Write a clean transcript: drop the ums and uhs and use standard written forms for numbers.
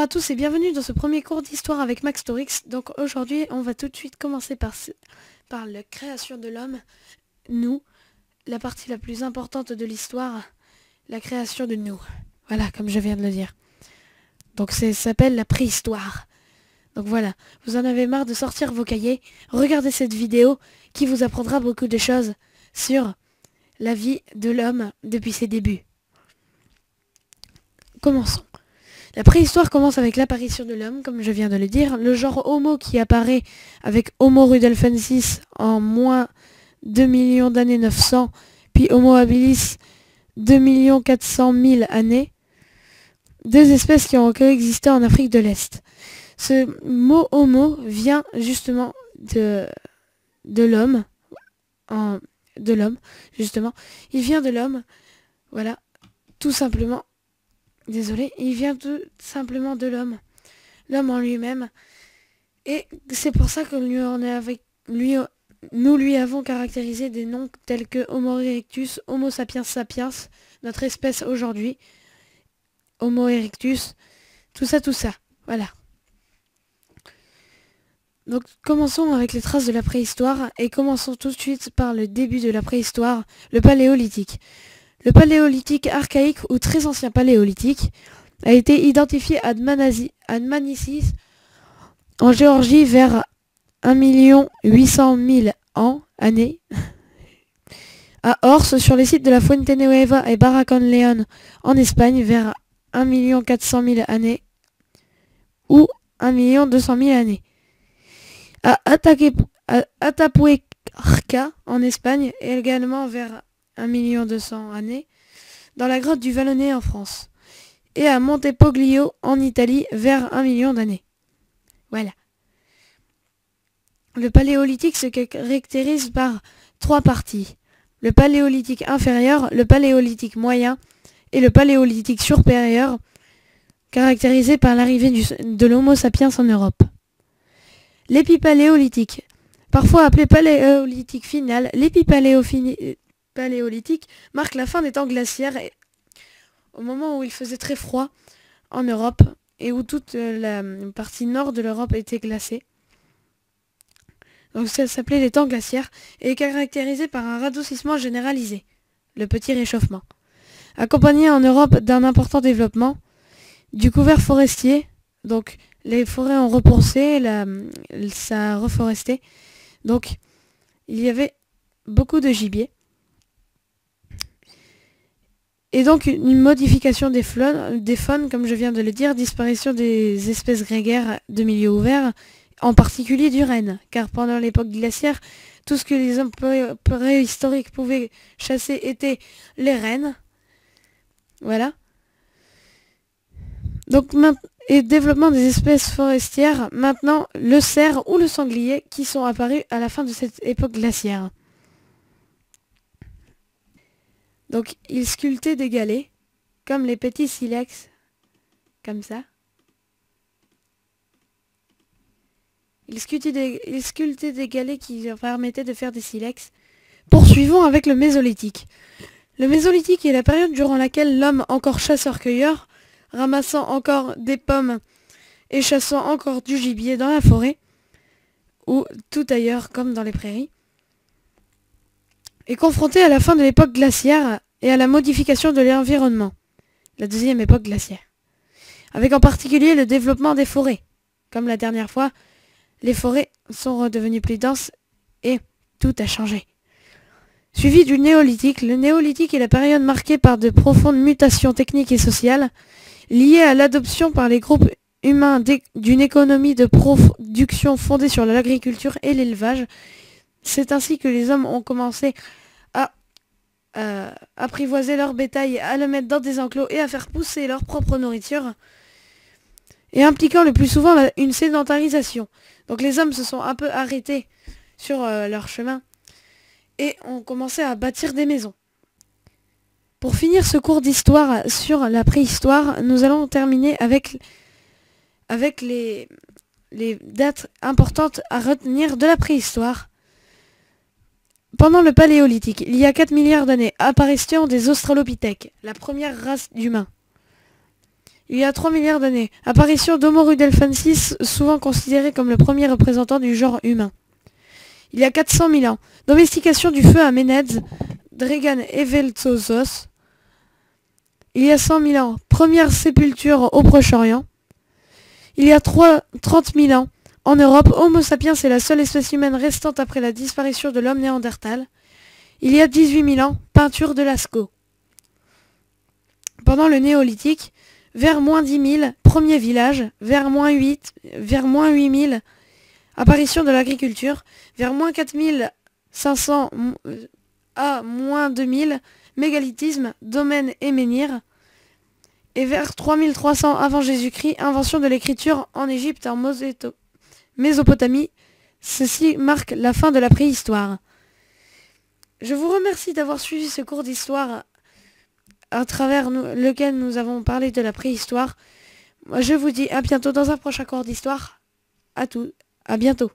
tous et bienvenue dans ce premier cours d'histoire avec Max Torix. Donc aujourd'hui on va tout de suite commencer par la création de l'homme. Nous, la partie la plus importante de l'histoire, la création de nous. Voilà, comme je viens de le dire. Donc ça s'appelle la préhistoire. Donc voilà, vous en avez marre de sortir vos cahiers, regardez cette vidéo qui vous apprendra beaucoup de choses sur la vie de l'homme depuis ses débuts. Commençons. La préhistoire commence avec l'apparition de l'homme, comme je viens de le dire. Le genre Homo qui apparaît avec Homo rudolfensis en moins 2 millions d'années 900, puis Homo habilis 2 400 000 années. Deux espèces qui ont coexisté en Afrique de l'Est. Ce mot Homo vient justement de l'homme. Justement. Il vient de l'homme. Voilà. Tout simplement. Désolé, il vient simplement de l'homme. L'homme en lui-même. Et c'est pour ça que nous lui avons caractérisé des noms tels que Homo erectus, Homo sapiens sapiens, notre espèce aujourd'hui, Homo erectus, tout ça. Voilà. Donc commençons avec les traces de la préhistoire et commençons tout de suite par le début de la préhistoire, le paléolithique. Le paléolithique archaïque ou très ancien paléolithique a été identifié à Dmanisi en Géorgie vers 1 800 000 années, à Ors sur les sites de la Fuente Nueva et Barracón León en Espagne vers 1 400 000 années ou 1 200 000 années, à Atapuerca en Espagne également vers 1 200 000 années, dans la grotte du Vallonné en France, et à Montepoglio en Italie vers 1 million d'années. Voilà. Le paléolithique se caractérise par 3 parties. Le paléolithique inférieur, le paléolithique moyen et le paléolithique supérieur, caractérisé par l'arrivée de l'Homo sapiens en Europe. L'épipaléolithique, parfois appelé paléolithique final, paléolithique marque la fin des temps glaciaires au moment où il faisait très froid en Europe et où toute la partie nord de l'Europe était glacée. Donc ça s'appelait les temps glaciaires et est caractérisé par un radoucissement généralisé, le petit réchauffement, accompagné en Europe d'un important développement du couvert forestier. Donc les forêts ont repoussé, ça a reforesté, donc il y avait beaucoup de gibier. Et donc une modification des faunes, comme je viens de le dire, disparition des espèces grégaires de milieux ouverts, en particulier du renne, car pendant l'époque glaciaire, tout ce que les hommes préhistoriques pouvaient chasser était les rennes. Voilà. Donc et développement des espèces forestières, maintenant le cerf ou le sanglier qui sont apparus à la fin de cette époque glaciaire. Donc, il sculptait des galets, comme les petits silex, comme ça. Il sculptait des galets qui leur permettaient de faire des silex. Poursuivons avec le mésolithique. Le mésolithique est la période durant laquelle l'homme, encore chasseur-cueilleur, ramassant encore des pommes et chassant encore du gibier dans la forêt, ou tout ailleurs comme dans les prairies, est confronté à la fin de l'époque glaciaire et à la modification de l'environnement, la deuxième époque glaciaire, avec en particulier le développement des forêts. Comme la dernière fois, les forêts sont redevenues plus denses et tout a changé. Suivi du néolithique, le néolithique est la période marquée par de profondes mutations techniques et sociales, liées à l'adoption par les groupes humains d'une économie de production fondée sur l'agriculture et l'élevage. C'est ainsi que les hommes ont commencé à apprivoiser leur bétail, à le mettre dans des enclos et à faire pousser leur propre nourriture, et impliquant le plus souvent une sédentarisation. Donc les hommes se sont un peu arrêtés sur leur chemin et ont commencé à bâtir des maisons. Pour finir ce cours d'histoire sur la préhistoire, nous allons terminer avec les dates importantes à retenir de la préhistoire. Pendant le paléolithique, il y a 4 milliards d'années, apparition des australopithèques, la première race d'humains. Il y a 3 milliards d'années. Apparition d'Homo rudolfensis, souvent considéré comme le premier représentant du genre humain. Il y a 400 000 ans. Domestication du feu à Ménez, Dregan Eveltsosos. Il y a 100 000 ans. Première sépulture au Proche-Orient. Il y a 30 000 ans. En Europe, Homo sapiens est la seule espèce humaine restante après la disparition de l'homme néandertal. Il y a 18 000 ans. Peinture de Lascaux. Pendant le Néolithique, vers moins 10 000, premier village, vers moins 8 000, apparition de l'agriculture, vers moins 4 500 à moins 2000, mégalithisme, domaine et menhir, et vers 3300 avant Jésus-Christ, invention de l'écriture en Égypte et en Mésopotamie. Ceci marque la fin de la préhistoire. Je vous remercie d'avoir suivi ce cours d'histoire à travers lequel nous avons parlé de la préhistoire. Je vous dis à bientôt dans un prochain cours d'histoire. À bientôt.